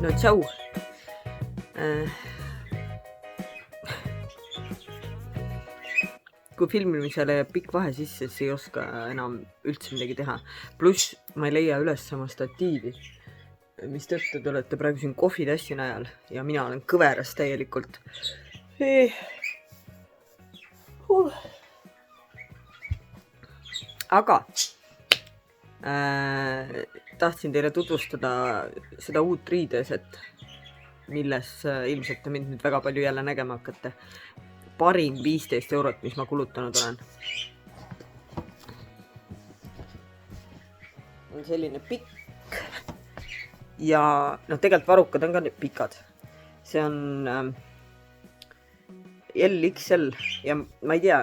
No tšau. Kui filmimisele jääb pikk vahe sisse, siis ei oska enam üldse midagi teha. Pluss ma ei leia üles sama statiivi, mis tõttu te olete praegu siin kohvitassi najal ja mina olen kõveras täielikult. Aga tahtsin teile tutvustada seda uut riideeset, milles ilmselt te mind nüüd väga palju jälle nägema hakkate. Parim 15 eurot, mis ma kulutanud olen. On selline pikk ja tegelikult varrukad on ka need pikad. See on LXL ja ma ei tea,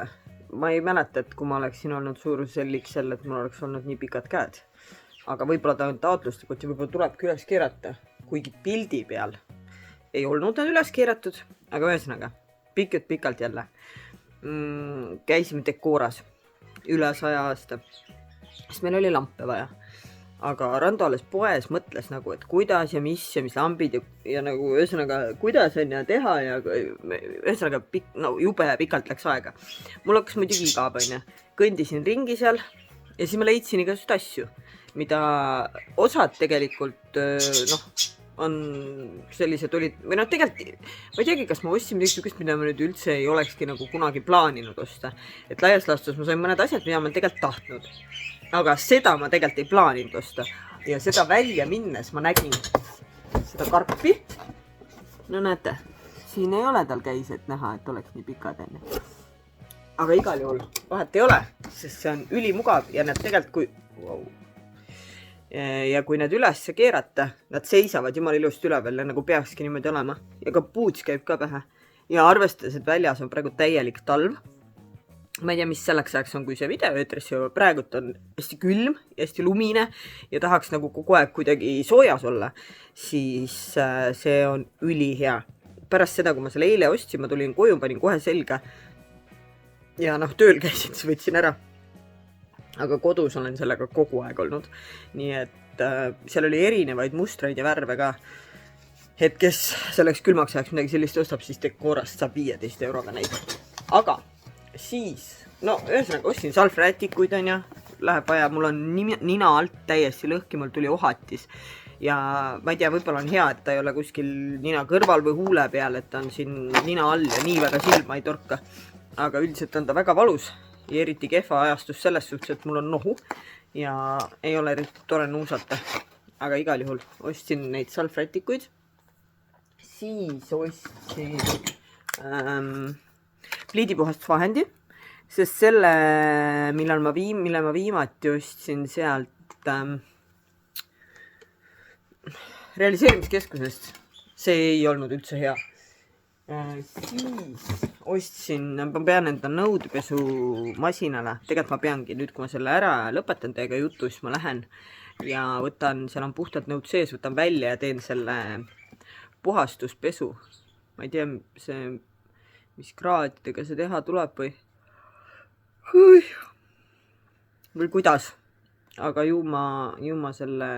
ma ei mäleta, et kui ma oleksin olnud suurus LXL, et mul oleks olnud nii pikad käed. Aga võib-olla ta on taotlustakot ja võib-olla tulebki üles keerata, kuigi pildi peal ei olnud nad üles keeratud, aga ühesõnaga pikalt jälle. Käisime Decoras üle 100 aasta, sest meil oli lampe vaja. Aga Rando alles poes mõtles nagu, et kuidas ja mis lambid ja nagu ühesõnaga, kuidas on ja teha ja ühesõnaga jube pikalt läks aega. Mul hakkas muidugi igav, kõndisin ringi seal ja siis ma leidsin igasugust asju, mida osad tegelikult on sellised olid, või tegelikult, ma ei teagi, kas ma ostsin midagi sugust, mida ma nüüd üldse ei olekski nagu kunagi plaaninud osta. Et laias laastus ma sain mõned asjad, mida ma tegelikult tahtnud. Aga seda ma tegelikult ei plaaninud osta. Ja seda välja minnes ma nägin seda karpi. No näete, siin ei ole tal käised näha, et oleks nii pikad enne. Aga igal juhul vahet ei ole, sest see on ülimugav ja need tegelikult ja kui need üles keerata, nad seisavad jumal ilusti üleval ja nagu peakski niimoodi olema. Ja ka puuts käib ka pähe. Ja arvestades, et väljas on praegu täielik talv. Ma ei tea, mis selleks ajaks on, kui see videoeetris juba praegult on hästi külm ja hästi lumine ja tahaks nagu kogu aeg kuidagi soojas olla, siis see on ülihea. Pärast seda, kui ma selle eile ostsin, ma tulin koju, panin kohe selga ja tööl käisin, siis võtsin ära. Aga kodus olen sellega kogu aeg olnud. Nii et seal oli erinevaid mustreid ja värve ka. Et kes selleks külmaks ajaks midagi sellist ostab, siis Decorast saab 15 euroga neid. Aga siis, ühesõnaga ostsin salvrätikuid on ja läheb vaja. Mul on nina alt täiesti lõhki, mul tuli ohatis. Ja ma ei tea, võib-olla on hea, et ta ei ole kuskil nina kõrval või huule peal, et ta on siin nina all ja nii väga silma ei torka. Aga üldiselt on ta väga valus. Ja eriti kehva ajastus selles suhtes, et mul on nohu ja ei ole eriti tore nuusata. Aga igal juhul ostsin neid salvrätikuid. Siis ostsin pliidipuhastusvahendi, sest selle, mille ma viimati ostsin sealt realiseerimiskeskusest, see ei olnud üldse hea. Siis ostsin, ma pean enda nõudepesu masinale, tegelikult ma peangi nüüd, kui ma selle ära lõpetan teiega jutu, siis ma lähen ja võtan, seal on puhtad nõud sees, võtan välja ja teen selle puhastuspesu. Ma ei tea, mis kraadidega see teha tuleb või kuidas, aga ju ma selle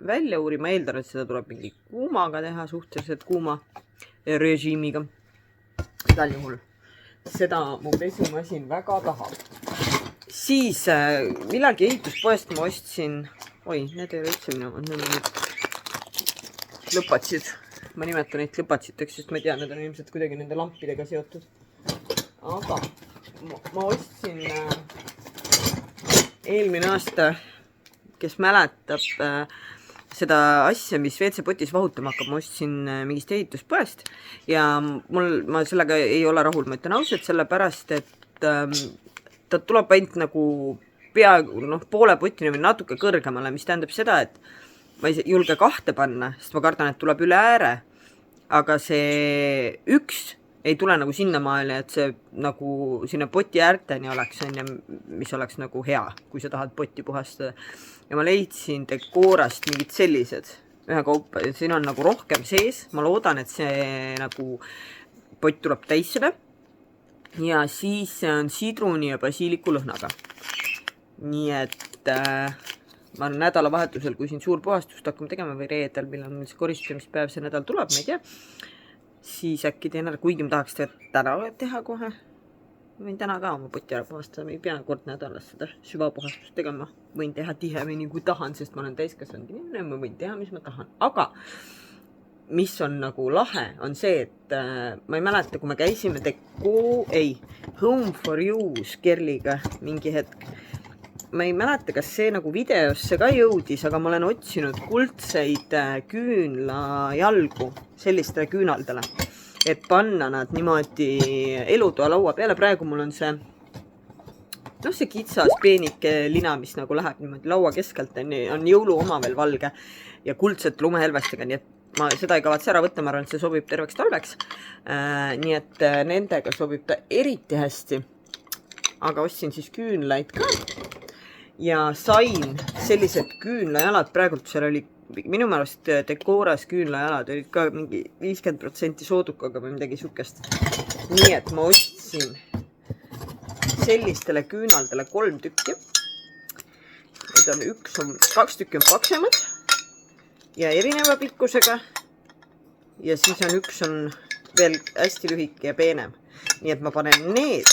välja uurin, ma eeldan, et seda tuleb mingi kuumaga teha, suhteliselt kuuma režiimiga. Igal juhul. Seda mu pesumasin väga tahab. Siis millalgi ehituspoest ma ostsin, need ei ole üldse minu, need on nüüd lõpatsid. Ma nimetan neid lõpatsiteks, sest ma ei tea, need on ilmselt kuidagi nende lampidega seotud. Aga ma ostsin eelmine aasta, kes mäletab seda asja, mis WC-potis vahutama hakkab, ma ostsin mingist ehituspoest ja ma sellega ei ole rahul, ma ütlen ausalt, sellepärast, et ta tuleb ainult nagu peaaegu poole potini või natuke kõrgemale, mis tähendab seda, et ma ei julge kahte panna, sest ma kardan, et tuleb üle ääre, aga see üks ei tule nagu sinnamaale, et see nagu sinna poti äärteni oleks, mis oleks nagu hea, kui sa tahad potti puhastada. Ja ma leidsin Decorast mingid sellised ühe kaupa ja siin on nagu rohkem sees. Ma loodan, et see nagu pott tuleb täis seda. Ja siis see on sidruni ja basiiliku lõhnaga. Nii et ma olen nädalavahetusel, kui siin suur puhastust hakkame tegema või reedel, millal meil see koristamispäev see nädal tuleb, ma ei tea, siis äkki teen ära, kuigi ma tahaks täna teha kohe. Võin täna ka oma poti ära puhastada, ma ei pea kord nädalas seda süvapuhastust tegema. Võin teha tihemini kui tahan, sest ma olen täiskasvanud inimene, ma võin teha, mis ma tahan. Aga mis on nagu lahe, on see, et ma ei mäleta, kui me käisime Home for You's Kerliga mingi hetk. Ma ei mäleta, kas see nagu videosse ka jõudis, aga ma olen otsinud kuldseid küünlajalgu sellistele küünaldele, et panna nad niimoodi elutoa laua peale. Praegu mul on see, see kitsas peenike lina, mis nagu läheb niimoodi laua keskelt, on jõulu oma veel valge ja kuldset lumehelvestega, nii et ma seda ei kavatse ära võtta, ma arvan, et see sobib terveks talveks. Nii et nendega sobib ta eriti hästi. Aga ostsin siis küünlaid ka ja sain sellised küünlajalad. Praegult seal oli minu meelest Decoras küünlajalad olid ka mingi 50% soodukaga või midagi sukest. Nii et ma ostsin sellistele küünaldele 3 tükki. Need on 2 tükki on paksemad ja erineva pikkusega ja siis on üks on veel hästi lühike ja peenem. Nii et ma panen need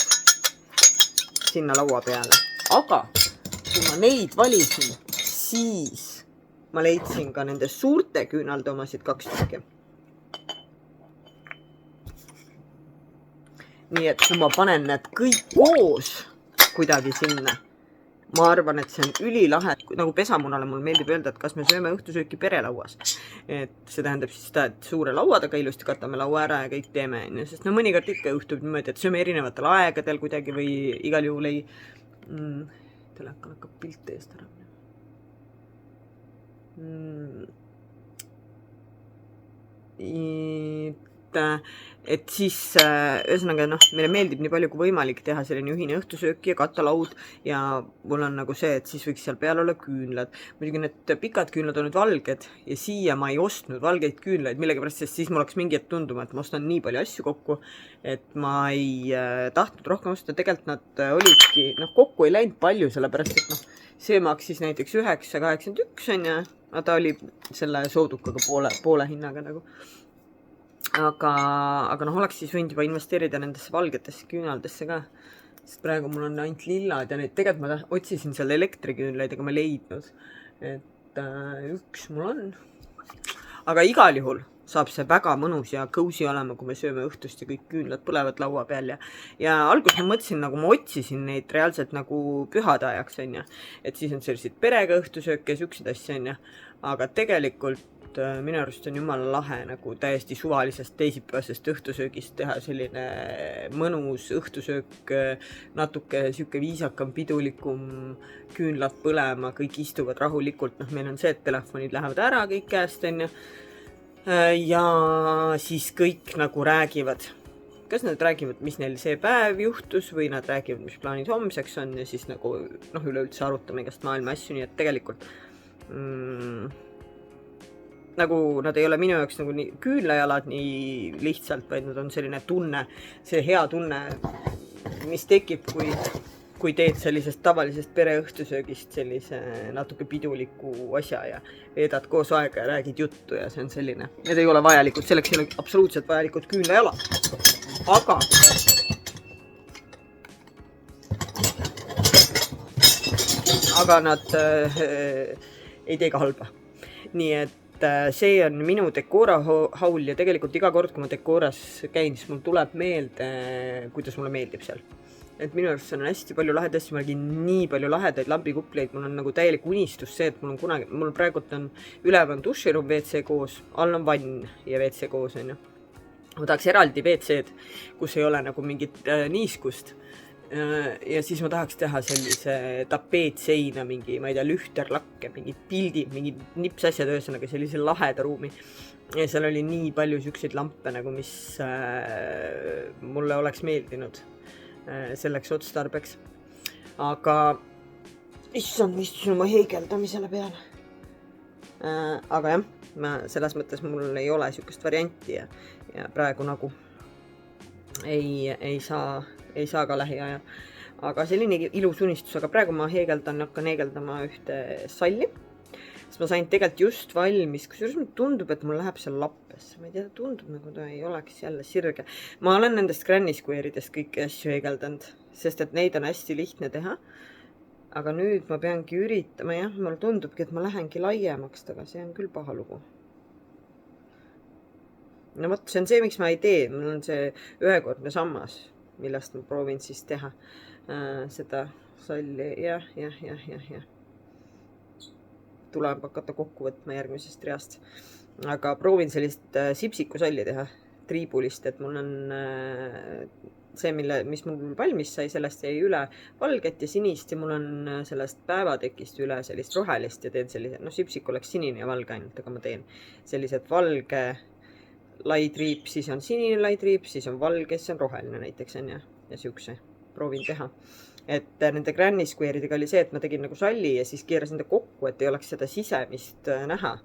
sinna laua peale. Aga kui ma neid valisin, siis ma leidsin ka nende suurte küünalde omasid 2 tükki. Nii et kui ma panen need kõik koos kuidagi sinna, ma arvan, et see on ülilahe, nagu pesamunale mul meeldib öelda, et kas me sööme õhtusööki perelauas. Et see tähendab siis seda, et suure laua taga ilusti katame laua ära ja kõik teeme. Sest mõnikord ikka juhtub niimoodi, et sööme erinevatel aegadel kuidagi või igal juhul ei... Telekal hakkab pilt eest ära. Et siis ühesõnaga meile meeldib nii palju kui võimalik teha selline ühine õhtusöök ja kattalaud ja mul on nagu see, et siis võiks seal peal olla küünlad. Muidugi need pikad küünlad on nüüd valged ja siia ma ei ostnud valgeid küünlaid millegipärast, sest siis mul oleks mingi hetk tunduma, et ma ostan nii palju asju kokku, et ma ei tahtnud rohkem osta. Tegelikult nad olidki, kokku ei läinud palju, sellepärast, et see maksis näiteks 9,81 on ja ta oli selle soodukaga poole hinnaga nagu. Aga oleks siis võinud juba investeerida nendesse valgetesse küünaldesse ka, sest praegu mul on ainult lillad ja neid tegelikult ma otsisin seal elektriküünlaid, ega ma leidnud, et üks mul on. Aga igal juhul saab see väga mõnus ja kõusi olema, kui me sööme õhtust ja kõik küünlad põlevad laua peal ja alguses ma mõtlesin, nagu ma otsisin neid reaalselt nagu pühade ajaks, on ja, et siis on sellised perega õhtusööke ja süksid asja, on ja, aga tegelikult minu arust on jumala lahe nagu täiesti suvalisest teisipäevasest õhtusöögist teha selline mõnus õhtusöök, natuke süke viisakam, pidulikum, küünlad põlema, kõik istuvad rahulikult. Meil on see, et telefonid lähevad ära kõik käest, on ja siis kõik nagu räägivad. Kas nad räägivad, mis neil see päev juhtus või nad räägivad, mis plaanid homseks on ja siis nagu üleüldse arutame igast maailma asju, nii et tegelikult nagu nad ei ole minu jaoks nagu nii küünlajalad nii lihtsalt, vaid nad on selline tunne, see hea tunne, mis tekib, kui teed sellisest tavalisest pereõhtusöögist sellise natuke piduliku asja ja veedad koos aega ja räägid juttu ja see on selline. Need ei ole vajalikud, selleks ei ole absoluutselt vajalikud küünlajalad. Aga nad ei tee ka halba. Nii et see on minu Decora haul ja tegelikult iga kord, kui ma Decoras käin, siis mul tuleb meelde, kuidas mulle meeldib seal. Et minu arust on hästi palju lahedaid asju, ma räägin nii palju lahedaid lambikupleid, mul on nagu täielik unistus see, et mul praegult on üleval on duširuum WC koos, all on vann ja WC koos, on ju. Ma tahaks eraldi WC-d, kus ei ole nagu mingit niiskust. Ja siis ma tahaks teha sellise tapeetseina, mingi, ma ei tea, lühterlakke, mingi pildid, mingi nips asjad, ühesõnaga sellise laheda ruumi. Ja seal oli nii palju sükseid lampe, nagu mis mulle oleks meeldinud selleks otstarbeks. Aga issand, istusin oma heigeldamisele peale. Aga jah, selles mõttes mul ei ole sükest varianti ja praegu nagu ei saa ka lähiajal. aga selline ilus unistus, aga praegu ma hakkan heegeldama ühte salli. Sest ma sain tegelikult just valmis, kusjuures mulle tundub, et mul läheb seal lappesse. Ma ei tea, tundub nagu ta ei oleks jälle sirge. Ma olen nendest Granny Square'idest kõiki asju heegeldanud, sest et neid on hästi lihtne teha. Aga nüüd ma peangi üritama, jah, mulle tundubki, et ma lähengi laiemaks, aga see on küll paha lugu. No võt, see on see, miks ma ei tee. Mul on see ühekordne sammas, millest ma proovin siis teha seda salli. Jah. Tuleb hakata kokku võtma järgmisest reast. Aga proovin sellist sipsiku salli teha, triibulist, et mul on see, mis mul valmis sai, sellest jäi üle valget ja sinist ja mul on sellest päevatekist üle sellist rohelist ja teen sellise, sipsik oleks sinine ja valge ainult, aga ma teen sellised valge lai triip, siis on sinine lai triip, siis on valge, siis on roheline näiteks on ja siukse proovin teha. Et nende Granny Square'idega oli see, et ma tegin nagu salli ja siis keerasin ta kokku, et ei oleks seda sisemist näha,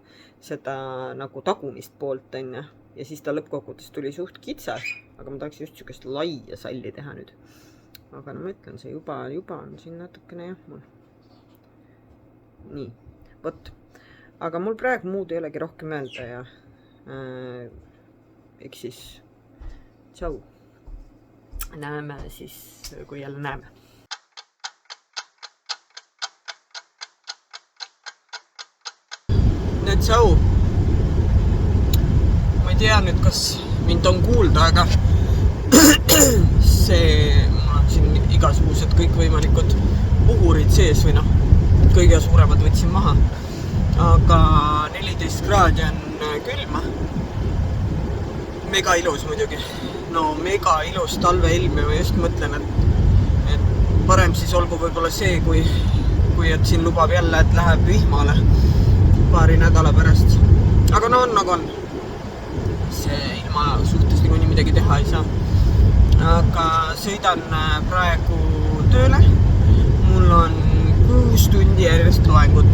seda nagu tagumist poolt on ja siis ta lõppkokkuvõttes tuli suht kitsas, aga ma tahaks just siukest laia salli teha nüüd. Aga ma ütlen, see juba on siin natukene jah mul. Nii, võt. Aga mul praegu muud ei olegi rohkem öelda ja eks siis tšau. Näeme siis, kui jälle näeme. Nüüd tšau. Ma ei tea nüüd, kas mind on kuulda, aga mul on siin igasugused kõikvõimalikud puhurid sees või kõige suuremad võtsin maha. Aga 14 kraadi on külma. Mega ilus muidugi. Mega ilus talveilm ja ma just mõtlen, et parem siis olgu võib-olla see, kui et siin lubab jälle, et läheb vihmale paari nädala pärast. Aga on nagu on. See ilma suhtes nii midagi teha ei saa. Aga sõidan praegu tööle. Mul on 6 tundi järjest loengut,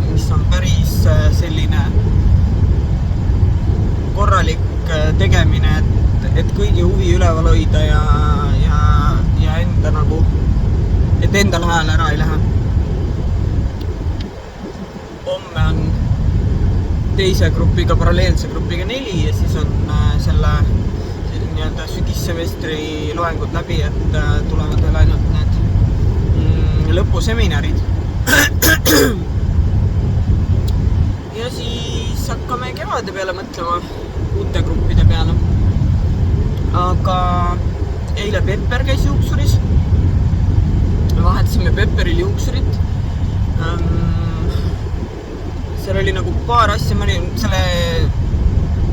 mis on päris selline korralik tegemine, et kõigi huvi üleval hoida ja enda nagu, et endal hääl ära ei lähe. Homme on teise grupiga, paralleelse grupiga 4 ja siis on selle sügissemestri loengud läbi, et tulevad veel ainult need lõpuseminarid. Ja siis hakkame kevade peale mõtlema uute gruppide peale. Aga eile Pepper käis juuksuris. Vahetasime Pepperil juuksurit. Seal oli nagu paar asja, ma olin selle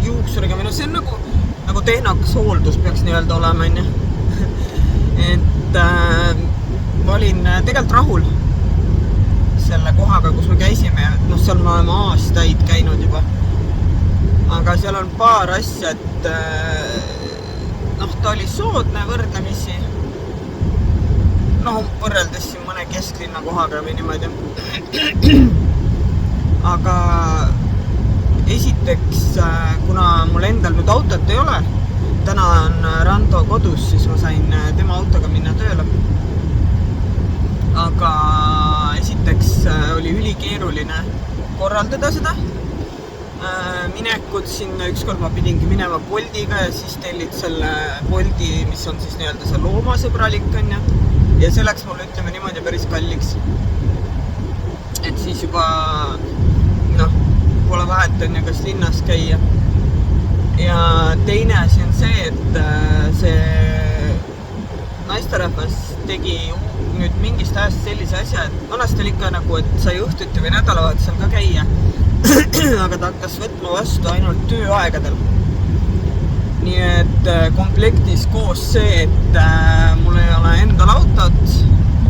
juuksuriga, see on nagu tehnakas hooldus peaks nii-öelda olema, et ma olin tegelikult rahul selle kohaga, kus me käisime, seal me oleme aastaid käinud juba, aga seal on paar asja, et ta oli soodne võrdlemisi, võrreldes siin mõne kesklinna kohaga või niimoodi. Aga esiteks, kuna mul endal nüüd autot ei ole, täna on Rando kodus, siis ma sain tema autoga minna tööle. Aga esiteks oli ülikeeruline korraldada seda minekut sinna, ükskord ma pidingi minema Boltiga ja siis tellid selle Bolti, mis on siis nii-öelda see loomasõbralik on ja see läks mulle ütleme niimoodi päris kalliks. Et siis juba pole vahet on kas linnas käia. Ja teine asi on see, et see naisterahvas tegi nüüd mingist ajast sellise asja, et vanasti oli ikka et sai õhtuti või nädalavahetusel ka käia, aga ta hakkas võtma vastu ainult tööaegadel. Nii et komplektis koos see, et mul ei ole endal autot,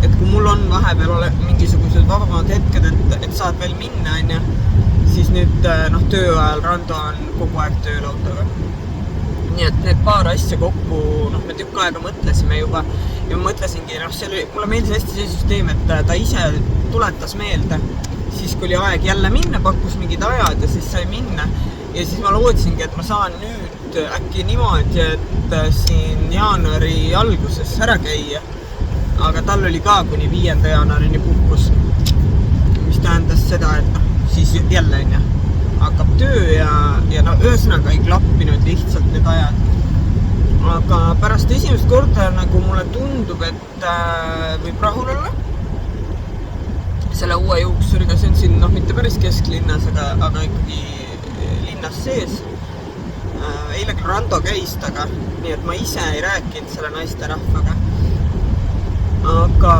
et kui mul on vahepeal mingisugused vabamad hetked, et saad veel minna, siis nüüd tööajal Rando on kogu aeg tööl autoga. Nii et need paar asja kokku, me tükk aega mõtlesime juba ja ma mõtlesingi, mulle meeldis hästi see süsteem, et ta ise tuletas meelde, siis kui oli aeg jälle minna, pakkus mingid ajad ja siis sai minna ja siis ma lootsingi, et ma saan nüüd äkki niimoodi, et siin jaanuari alguses ära käia aga tal oli ka kuni 5. jaanuarini puhkus, mis tähendas seda, et siis jälle hakkab töö ja no ühesõnaga ei klappinud lihtsalt need ajad. Aga pärast esimest korda nagu mulle tundub, et võib rahul olla selle uue juuksuriga, see on siin mitte päris kesklinnas, aga ikkagi linnas sees. Eile küll Rando käis taga, nii et ma ise ei rääkinud selle naisterahvaga. Aga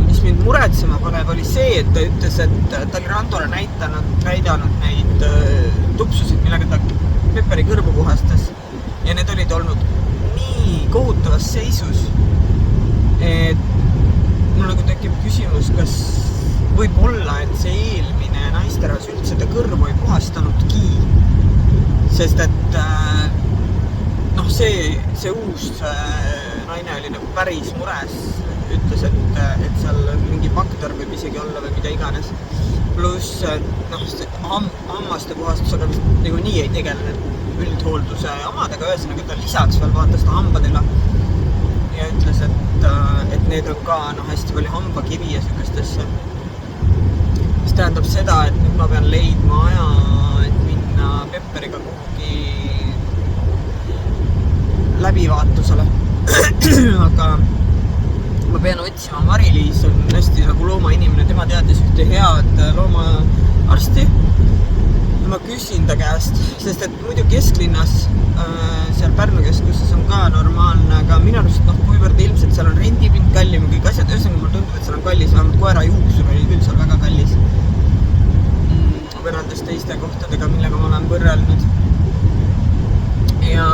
mis mind muretsema paneb, oli see, et ta ütles, et ta oli Randole näidanud neid tupsusid, millega ta Pepperi kõrvu puhastas. Ja need olid olnud nii kohutavas seisus, et mul nagu tekib küsimus, kas võib olla, et see eelmine naisterahvas üldse ta kõrvu ei puhastanudki. Sest et see uus naine oli nagu päris mures, ütles, et seal mingi bakter võib isegi olla või mida iganes. Pluss hammaste puhastusega vist nagu nii ei tegelenud üldhoolduse omadega, ühesõnaga ta lisaks veel vaatas ta hambadele ja ütles, et need on ka hästi palju hambakivi ja sellist asja. Mis tähendab seda, et nüüd ma pean leidma aja, et minna Pepperiga kuhugi läbivaatusele. Aga ma pean otsima, Mari-Liis on hästi nagu loomainimene, tema teadis ühte head loomaarsti. Ja ma küsin ta käest, sest et muidu kesklinnas, seal Pärnu keskuses on ka normaalne, aga minu arust kuivõrd ilmselt seal on rendipind kallim ja kõik asjad, ühesõnaga mulle tundub, et seal on kallis, vähemalt koera juuksur oli küll seal väga kallis. Võrreldes teiste kohtadega, millega ma olen võrrelnud. Ja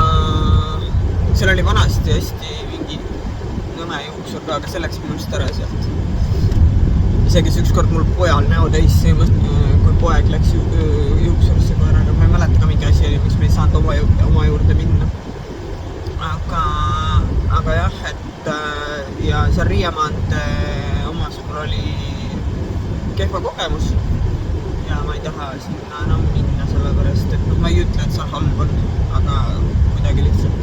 seal oli vanasti hästi mingi nõme juuksur ka, aga see läks minust ära sealt. Isegi see ükskord mul pojal näo täis, kui poeg läks juuksurisse koeraga, ma ei mäleta ka mingi asi oli, miks me ei saanud oma juurde minna. Aga jah, et ja seal Riiamaante omas mul oli kehva kogemus ja ma ei taha sinna enam minna sellepärast, et ma ei ütle, et seal halb on, aga kuidagi lihtsalt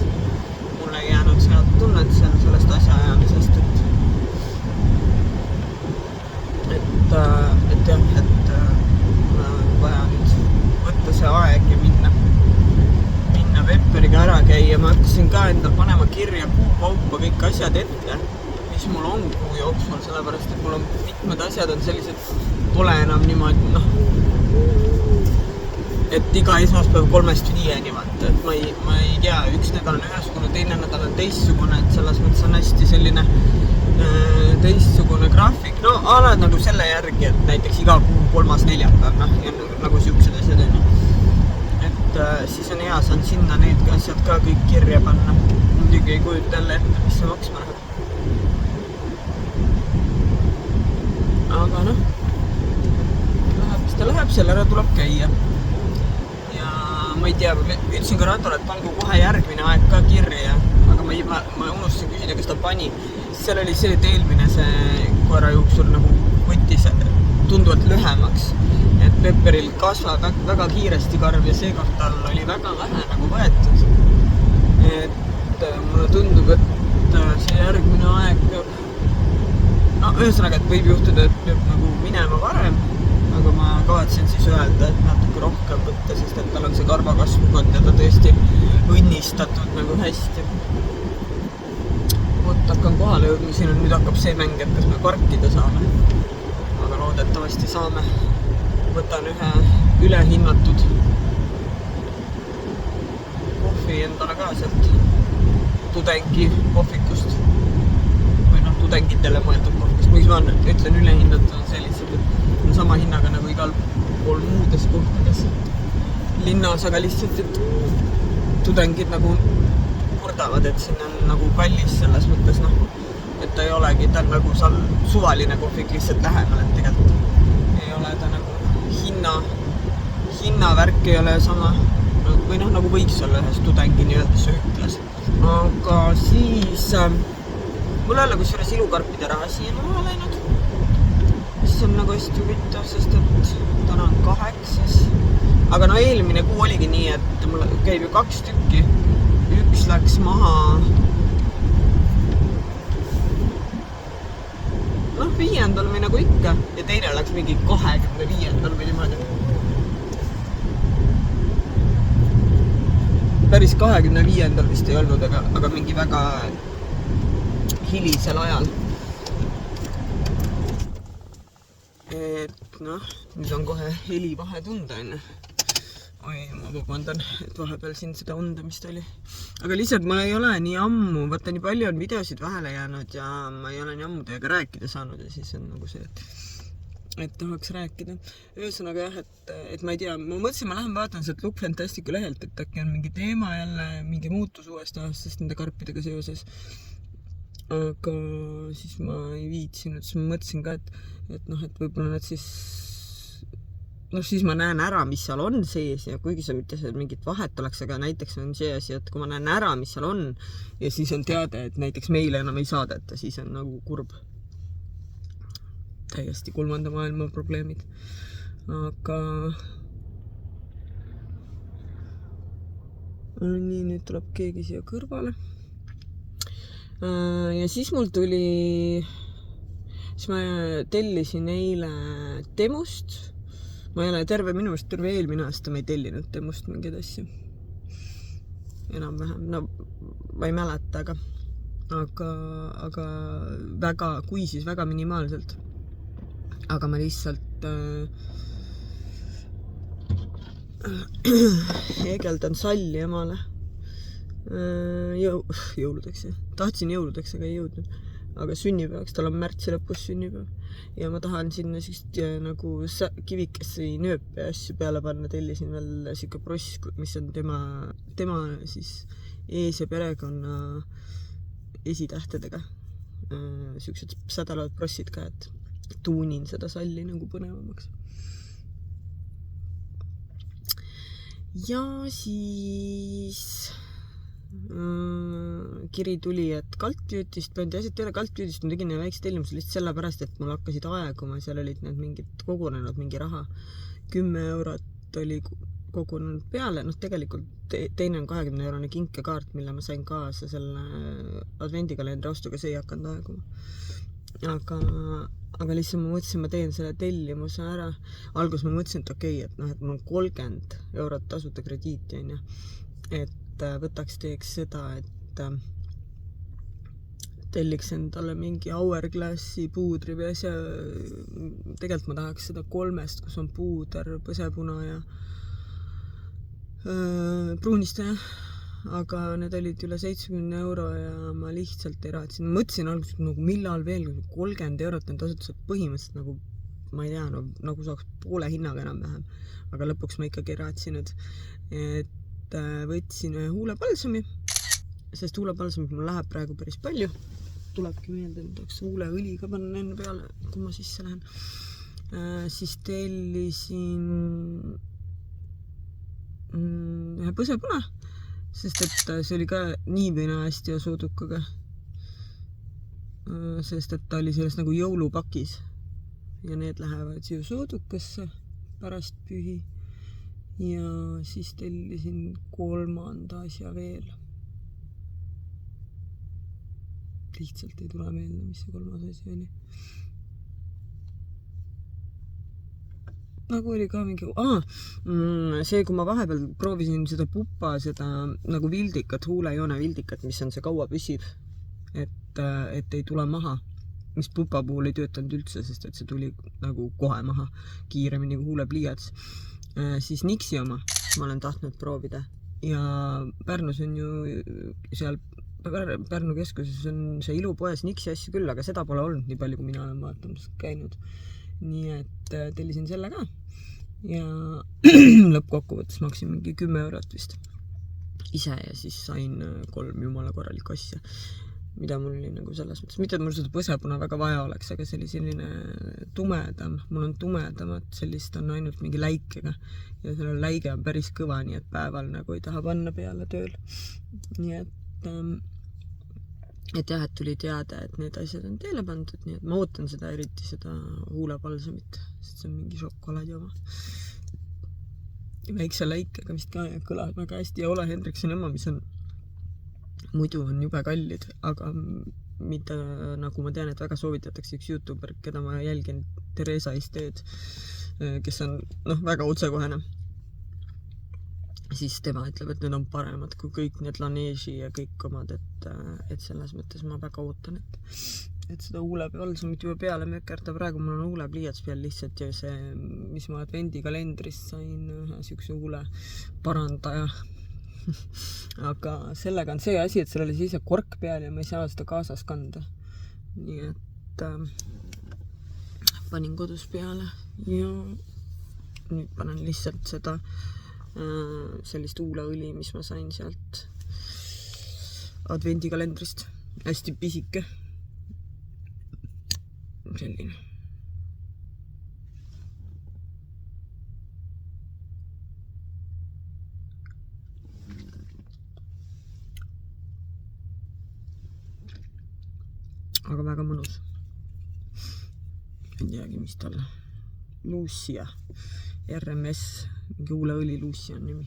mulle ei jäänud sealt tunnet sellest asjaajamisest, et jah, et mul on vaja nüüd võtta see aeg ja minna Pepperiga ära käia. Ma hakkasin ka endal panema kirja kuukaupa kõik asjad ette, mis mul on kuu jooksul, sellepärast et mul on mitmed asjad on sellised, pole enam niimoodi, et iga esmaspäev 3-5, vaata, et ma ei tea, üks nädal on ühesugune, teine nädal on teistsugune, et selles mõttes on hästi selline teistsugune graafik, alad nagu selle järgi, et näiteks iga kuu 3. neljapäev, ja nagu siuksed asjad on. Et siis on hea, saan sinna need asjad ka kõik kirja panna. Muidugi ei kujuta jälle ette, mis see maksma läheb. Aga läheb, mis ta läheb, selle ära tuleb käia. Ja ma ei tea, ütlesin ka Randole, et pangu kohe järgmine aeg ka kirja, aga ma unustasin küsida, kas ta pani. Seal oli see, et eelmine see koerajuuksur nagu võttis tunduvalt lühemaks, et Pepperil kasvab väga kiiresti karv ja seekord tal oli väga vähe nagu võetud. Et mulle tundub, et see järgmine aeg peab, ühesõnaga, et võib juhtuda, et peab nagu minema varem, aga ma kavatsen siis öelda, et natuke rohkem võtta, sest et tal on see karvakasvukond ja ta tõesti õnnistatud nagu hästi. Hakkan kohale jõudma, siin on nüüd hakkab see mäng, et kas me parkida saame, aga loodetavasti saame. Võtan ühe ülehinnatud kohvi endale ka sealt tudengi kohvikust või tudengitele mõeldud kohvikust, miks ma ütlen ülehinnatud on sellised, et on sama hinnaga nagu igal pool muudes kohtades linnas, aga lihtsalt, et tudengid nagu kurdavad, et siin on nagu kallis selles mõttes, et ta ei olegi, ta on nagu suvaline kohvik lihtsalt lähemal, et tegelikult ei ole ta nagu hinnavärk ei ole sama või nagu võiks olla ühes tudengi nii-öelda sööklas. Aga siis mul ei ole kusjuures ilukarpide raha siia maha läinud, mis on nagu hästi huvitav, sest et täna on 8. Aga eelmine kuu oligi nii, et mul käib ju 2 tükki. Üks läks maha noh, 5. või nagu ikka ja teine läks mingi 25. või niimoodi. Päris 25. vist ei olnud, aga mingi väga hilisel ajal. Et noh, nüüd on kohe heli vahe tunda enne. Oi, ma vabandan, et vahepeal siin seda undamist oli. Aga lihtsalt ma ei ole nii ammu, vaata nii palju on videosid vahele jäänud ja ma ei ole nii ammu teiega rääkida saanud ja siis on nagu see, et tahaks rääkida. Ühesõnaga jah, et ma ei tea, ma mõtlesin, ma lähen vaatan sealt Look Fantastica lehelt, et äkki on mingi teema jälle, mingi muutus uuest aastast nende karpidega seoses. Aga siis ma ei viitsinud, siis ma mõtlesin ka, et noh, et võib-olla nad siis noh, siis ma näen ära, mis seal on sees ja kuigi sa mitte seal mingit vahet oleks, aga näiteks on see asi, et kui ma näen ära, mis seal on ja siis on teada, et näiteks meile enam ei saadeta, siis on nagu kurb. Täiesti 3. maailma probleemid. Aga nii, nüüd tuleb keegi siia kõrvale. Ja siis mul tuli, siis ma tellisin eile Temust. Ma ei ole minu meelest terve eelmine aasta ma ei tellinud Temust mingeid asju. Enam-vähem, no ma ei mäleta, aga väga, kui siis väga minimaalselt. Aga ma lihtsalt heegeldan salli emale. Jõuludeks. Tahtsin jõuludeks, aga ei jõudnud. Aga sünnipäevaks, tal on märtsi lõpus sünnipäev. Ja ma tahan sinna nagu kivikesi nööpe asju peale panna. Tellisin veel siuke pross, mis on tema siis ees- ja perekonna esitähtedega. Siuksed sädalevad prossid ka, et tuunin seda salli nagu põnevamaks. Ja siis kiri tuli, et Kaltbüütist pandi asjad üle. Kaltbüütist ma tegin väikse tellimuse lihtsalt sellepärast, et mul hakkasid aeguma, seal olid need mingid kogunenud mingi raha. 10 eurot oli kogunenud peale, noh tegelikult teine on 20-eurone kinkekaart, mille ma sain kaasa selle advendikalendri ostuga, see ei hakanud aeguma. Aga lihtsalt ma mõtlesin, ma teen selle tellimuse ära. Algus ma mõtlesin, et okei, et noh, et mul on 30 eurot tasuta krediiti, on ja. Et teeks seda, et telliks endale mingi Hourglassi puudri või asja. Tegelikult ma tahaks seda 3, kus on puuder, põsepuna ja pruunistaja. Aga need olid üle 70 euro ja ma lihtsalt ei raatsin. Mõtlesin alguses, nagu millal veel 30 eurot on tasutused põhimõtteliselt nagu, ma ei tea, nagu saaks poole hinnaga enam-vähem. Aga lõpuks ma ikkagi ei raatsinud. Et võtsin ühe huulepalsami, sest huulepalsamit mul läheb praegu päris palju. Tulebki meelde, et tahaks huuleõli ka panna enne peale, kui ma sisse lähen. Siis tellisin ühe põsepuna, sest et see oli ka nii või naa hästi ja soodukaga. Sest et ta oli selles nagu jõulupakis ja need lähevad ju soodukasse pärast pühi. Ja siis tellisin 3. asja veel. Lihtsalt ei tule meelde, mis see 3. asi oli. Nagu oli ka mingi... see, kui ma vahepeal proovisin seda pupa, seda nagu vildikat, huulejoone vildikat, mis on see kaua püsib, et ei tule maha. Mis pupa puhul ei töötanud üldse, sest et see tuli nagu kohe maha kiiremini kui huulepliiats. Siis Nixi oma ma olen tahtnud proovida ja Pärnus on ju seal Pärnu keskuses on see ilupoes Nixi asju küll, aga seda pole olnud nii palju, kui mina olen vaatamas käinud. Nii et tellisin selle ka ja lõppkokkuvõttes maksin mingi 10 eurot vist ise ja siis sain 3 jumala korralikku asja, mida mul oli nagu selles mõttes, mitte et mul seda põsepuna väga vaja oleks, aga see oli selline tumedam, mul on tumedamat, sellist on ainult mingi läikega ja selle läige on päris kõva, nii et päeval nagu ei taha panna peale tööl. Nii et jah, et tuli teada, et need asjad on teele pandud, nii et ma ootan seda eriti seda huulepalsamit, sest see on mingi šokolaadi oma. Väikse läikega vist ka kõlab väga hästi ja Ole Hendriksoni oma, mis on muidu on jube kallid, aga mida nagu ma tean, et väga soovitatakse üks YouTuber, keda ma jälgin, Theresa Esteed, kes on väga otsekohene. Siis tema ütleb, et need on paremad kui kõik need Laneigi ja kõik omad, et selles mõttes ma väga ootan, et seda huulevalsumit juba peale mökerda. Praegu mul on huulepliiats peal lihtsalt ja see, mis ma advendikalendrist sain, ühe sükse huule parandaja. Aga sellega on see asi, et seal oli siis kork peal ja ma ei saa seda kaasas kanda. Nii et panin kodus peale ja nüüd panen lihtsalt seda sellist huuleõli, mis ma sain sealt advendikalendrist. Hästi pisike. Selline. Aga väga mõnus. Ei teagi, mis tal Lucia RMS, mingi huuleõli Lucia on nimi.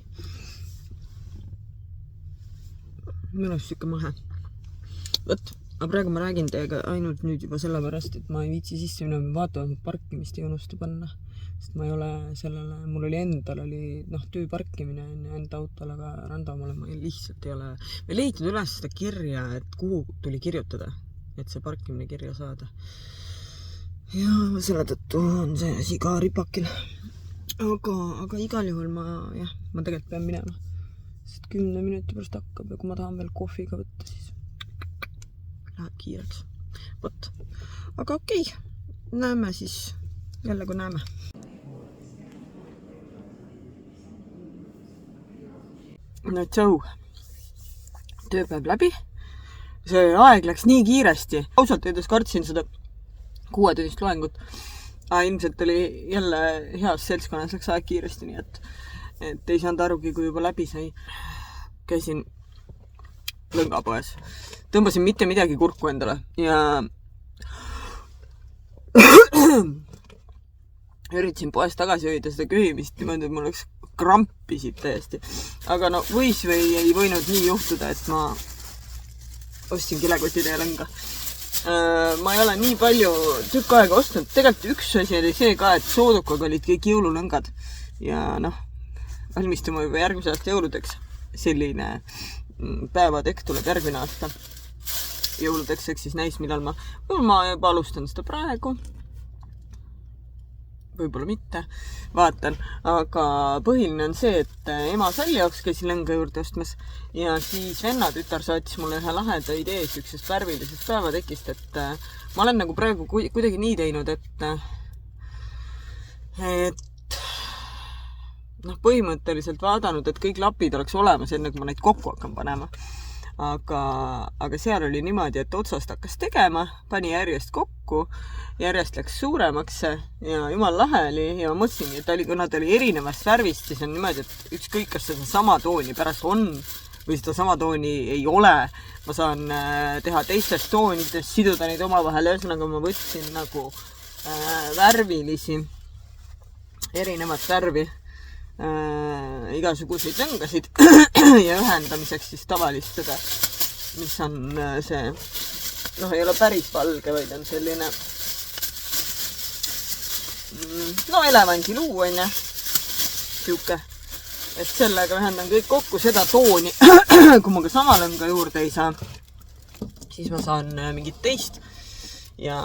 Mõnus süke mahe. Võt, aga praegu ma räägin teiega ainult nüüd juba sellepärast, et ma ei viitsi sisse minema, vaatama parkimist ei unusta panna. Sest ma ei ole sellele, mul oli endal tööparkimine enda autol, aga Randamäele ma lihtsalt ei ole. Me leidnud üles seda kirja, et kuhu tuli kirjutada, et see parkimine kirja saada. Ja selle tõttu on see asi ka ripakil. Aga igal juhul ma tegelikult pean minema. Sest 10 minuti pärast hakkab ja kui ma tahan veel kohviga võtta, siis läheb kiireks. Võt. Aga okei. Näeme siis jälle, kui näeme. No tšau. Tööpäev läbi. See aeg läks nii kiiresti. Ausalt öeldes kartsin seda 6-tunnist loengut. Ilmselt oli jälle heas seltskonnas läks aeg kiiresti, nii et ei saanud arugi, kui juba läbi sai. Käisin lõngapoes. Tõmbasin mitte midagi kurku endale ja üritasin poest tagasi hoida seda köhimist niimoodi, et mul oleks krampisid täiesti. Aga võis või ei võinud nii juhtuda, et ma ostsin kilekotid ja lõnga. Ma ei ole nii palju tükk aega ostnud. Tegelikult üks asi oli see ka, et soodukaga olid kõik jõululõngad. Ja valmistuma juba järgmise aasta jõuludeks. Selline päevatekk tuleb järgmine aasta jõuludeks, eks siis näis, millal ma juba alustan seda praegu. Võib-olla mitte, vaatan. Aga põhiline on see, et ema salli jaoks käisin lõnga juurde ostmas ja siis venna tütar saatis mulle ühe laheda idee süksest värvilisest päevatekist, et ma olen nagu praegu kuidagi nii teinud, et põhimõtteliselt vaadanud, et kõik lapid oleks olemas, enne kui ma neid kokku hakkan panema. Aga seal oli niimoodi, et otsast hakkas tegema, pani järjest kokku, järjest läks suuremaks ja jumal lahe oli ja ma mõtlesingi, et kuna ta oli erinevast värvist, siis on niimoodi, et ükskõik kas seda sama tooni pärast on või seda sama tooni ei ole. Ma saan teha teistest toonidest, siduda neid omavahel, ühesõnaga ma võtsin nagu värvilisi, erinevat värvi, igasuguseid lõngasid ja ühendamiseks siis tavalist seda, mis on see, ei ole päris valge, vaid on selline elevandiluu on ja siuke, et sellega ühendan kõik kokku seda tooni. Kui ma ka sama lõnga juurde ei saa, siis ma saan mingit teist ja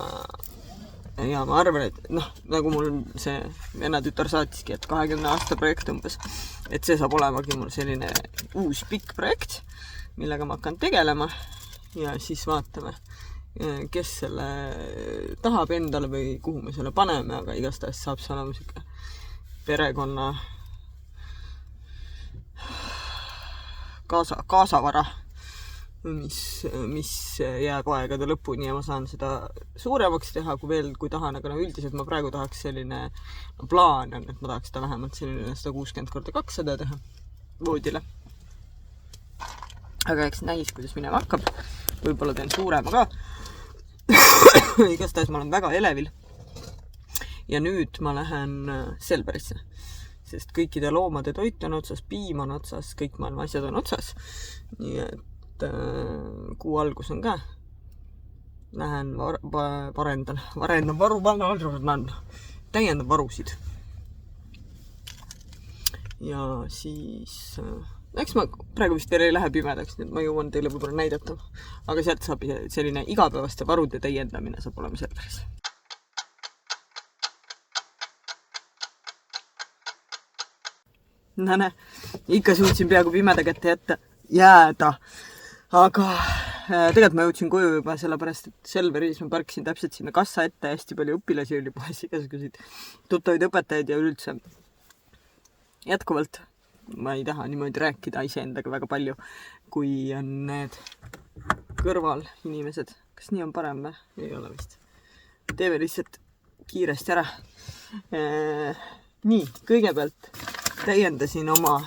ma arvan, et nagu mul see venna tütar saatiski, et 20 aasta projekt umbes, et see saab olemagi mul selline uus pikk projekt, millega ma hakkan tegelema ja siis vaatame, kes selle tahab endale või kuhu me selle paneme, aga igastahes saab see olema siuke perekonna kaasavara, mis jääb aegade lõpuni ja ma saan seda suuremaks teha, kui tahan, aga üldiselt ma praegu tahaks selline plaan on, et ma tahaks seda vähemalt selline 160x200 teha voodile. Aga eks näis, kuidas minema hakkab. Võib-olla teen suurema ka. Igastahes ma olen väga elevil. Ja nüüd ma lähen Selverisse, sest kõikide loomade toit on otsas, piim on otsas, kõik maailma asjad on otsas. Nii et kuu algus on ka. lähen varendan täiendan varusid. Ja siis eks ma praegu vist veel ei lähe pimedaks, nii et ma jõuan teile võib-olla näidata. Aga sealt saab selline igapäevaste varude täiendamine saab olema sellepärast. Näe, ikka suutsin peaaegu pimeda kätte jääda. Aga tegelikult ma jõudsin koju juba sellepärast, et Selveris ma parkisin täpselt sinna kassa ette, hästi palju õpilasi oli poes, igasuguseid tuttavaid õpetajaid ja üldse jätkuvalt ma ei taha niimoodi rääkida iseendaga väga palju, kui on need kõrval inimesed. Kas nii on parem või? Ei ole vist. Teeme lihtsalt kiiresti ära. Nii, kõigepealt täiendasin oma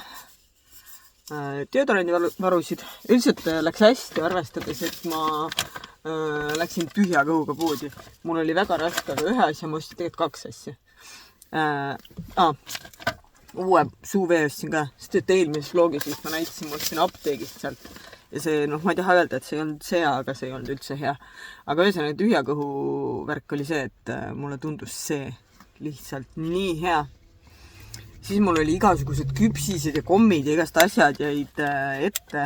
deodorandivarusid. Üldiselt läks hästi, arvestades, et ma läksin tühja kõhuga poodi. Mul oli väga raske, aga ühe asja ma ostsin tegelikult 2 asja. Uue suuvee ostsin ka, sest et eelmises vlogis vist ma näitasin, ma ostsin apteegist sealt. Ja see, ma ei taha öelda, et see ei olnud hea, aga see ei olnud üldse hea. Aga ühesõnaga tühja kõhu värk oli see, et mulle tundus see lihtsalt nii hea. Siis mul oli igasugused küpsised ja kommid ja igast asjad jäid ette.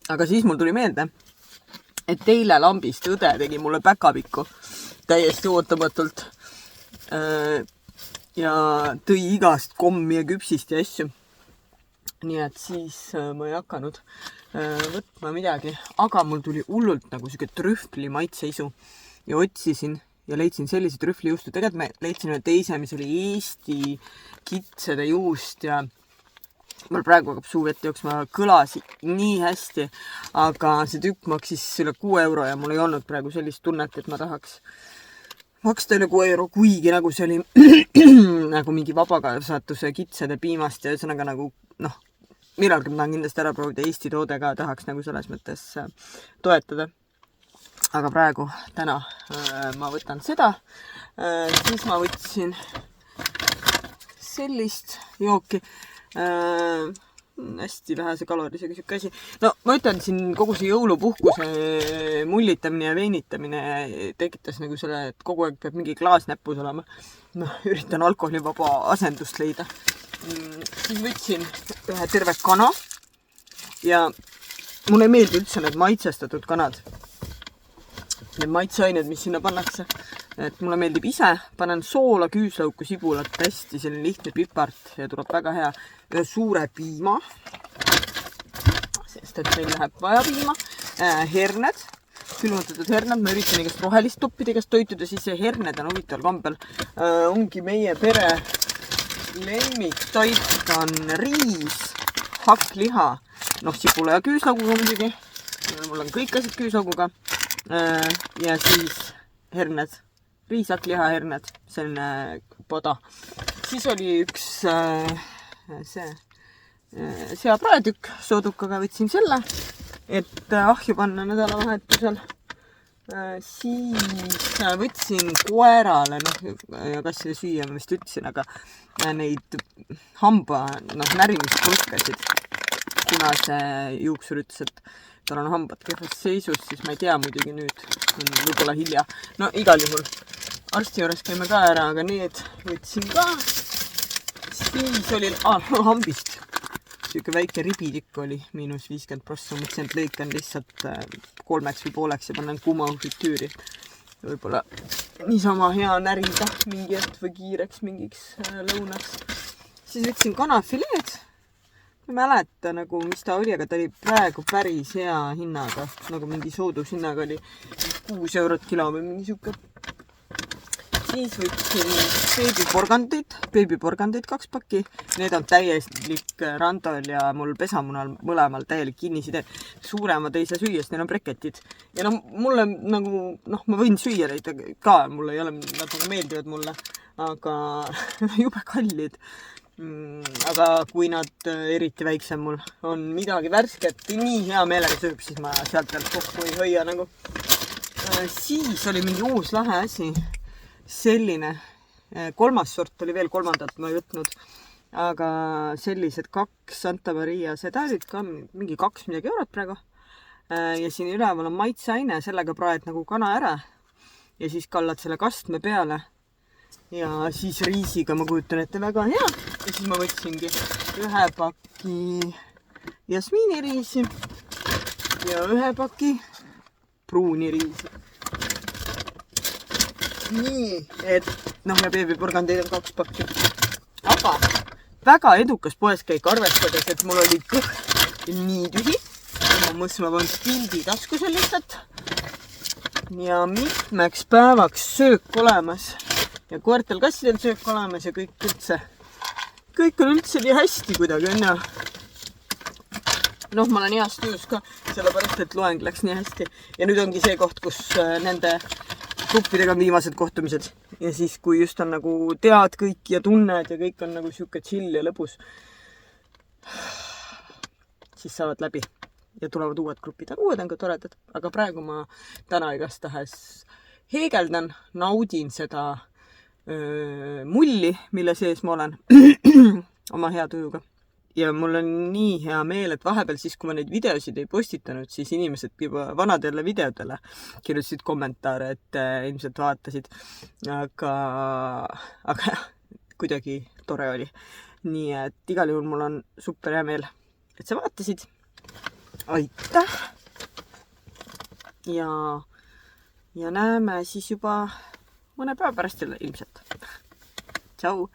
Aga siis mul tuli meelde, et eile lambist õde tegi mulle päkapikku täiesti ootamatult ja tõi igast kommi ja küpsist ja asju. Nii et siis ma ei hakanud võtma midagi, aga mul tuli hullult nagu siuke trühvli maitseisu ja otsisin ja leidsin sellise trühvlijuustu. Tegelikult me leidsime teise, mis oli Eesti kitsede juust ja mul praegu hakkab suu vette jooksma, kõlas nii hästi, aga see tükk maksis üle 6 euro ja mul ei olnud praegu sellist tunnet, et ma tahaks maksta üle 6 euro, kuigi nagu see oli nagu mingi vabakasvatuse kitsede piimast ja ühesõnaga nagu millalgi ma tahan kindlasti ära proovida Eesti toode ka, tahaks nagu selles mõttes toetada. Aga praegu, täna ma võtan seda, siis ma võtsin sellist jooki, hästi vähese kalorisega siuke asi. No ma ütlen, siin kogu see jõulupuhkuse mullitamine ja veinitamine tekitas nagu selle, et kogu aeg peab mingi klaas näpus olema. Üritan alkoholivaba asendust leida. Siis võtsin ühe terve kana ja mulle ei meeldi üldse need maitsestatud kanad. Need maitseained, mis sinna pannakse. Et mulle meeldib ise, panen soola, küüslauku, sibulat, hästi selline lihtne pipart ja tuleb väga hea. Ühe suure piima, sest et meil läheb vaja piima. Herned, külmutatud herned, ma üritan igast rohelist toppida, igast toituda, siis see herned on huvitaval kambel. Ongi meie pere lemmiktoit on riis, hakkliha, sibula ja küüslauguga muidugi. Mul on kõik asjad küüslauguga. Ja siis herned, riis, hakkliha, herned, selline poda. Siis oli üks seapraetükk soodukaga, võtsin selle, et ahju panna nädalavahetusel. Siis võtsin koerale, ja kassile süüa ma vist ütlesin, aga neid hamba närimispulkasid, kuna see juuksur ütles, et tal on hambad kehvas seisus, siis ma ei tea muidugi nüüd, on võib-olla hilja. No igal juhul arsti juures käime ka ära, aga need võtsin ka. Siis oli hambist. Siuke väike ribitükk oli, -50%. Mõtlesin, et lõikan lihtsalt 3 või pooleks ja panen kuuma fritüüri. Võib-olla niisama hea närida mingi hetk või kiireks mingiks lõunaks. Siis võtsin kanafileed. Ma ei mäleta nagu, mis ta oli, aga ta oli praegu päris hea hinnaga. Nagu mingi soodushinnaga oli 6 eurot kilo või mingi siuke. Siis võtsin beebiporgandeid 2 pakki. Need on täielik Randol ja mul pesamunal mõlemal täielik kinnisidee. Suuremad ei saa süüa, sest neil on breketid. Ja mulle nagu, ma võin süüa neid ka, mulle ei ole, nad nagu meeldivad mulle, aga jube kallid. Aga kui nad eriti väiksem mul on midagi värsket, nii hea meelega sööb, siis ma sealt veel kokku ei hoia nagu. Siis oli mingi uus lahe asi. Selline, 3. sort oli veel, 3. ma ei võtnud. aga sellised 2 Santa Maria sedarid ka mingi 2 midagi eurot praegu. Ja siin üleval on maitseaine, sellega praed nagu kana ära ja siis kallad selle kastme peale ja siis riisiga ma kujutan ette väga hea. Ja siis ma võtsingi 1 paki jasmiiniriisi ja 1 paki pruuni riisi. Nii, et noh, ja beebipurgandeid on 2 pakki. Aga väga edukas poeskäik, arvestades, et mul oli kõht nii tühi. Ma mõtlesin, ma võin pildi taskusel lihtsalt. Ja mitmeks päevaks söök olemas. Ja koertel kassidel söök olemas ja kõik üldse. Kõik on üldse nii hästi kuidagi on ja. Noh, ma olen heas töös ka, sellepärast, et loeng läks nii hästi. Ja nüüd ongi see koht, kus nende gruppidega on viimased kohtumised. Ja siis, kui just on nagu tead kõik ja tunned ja kõik on nagu siuke chill ja lõbus, siis saavad läbi ja tulevad uued grupid. Uued on ka toredad, aga praegu ma täna igastahes heegeldan, naudin seda mulli, mille sees ma olen oma hea tujuga. Ja mul on nii hea meel, et vahepeal siis, kui ma neid videosid ei postitanud, siis inimesed juba vanadele videodele kirjutasid kommentaare, et ilmselt vaatasid. Aga kuidagi tore oli. Nii et igal juhul mul on super hea meel, et sa vaatasid. Aitäh! Ja näeme siis juba mõne päeva pärast jälle ilmselt. Tšau!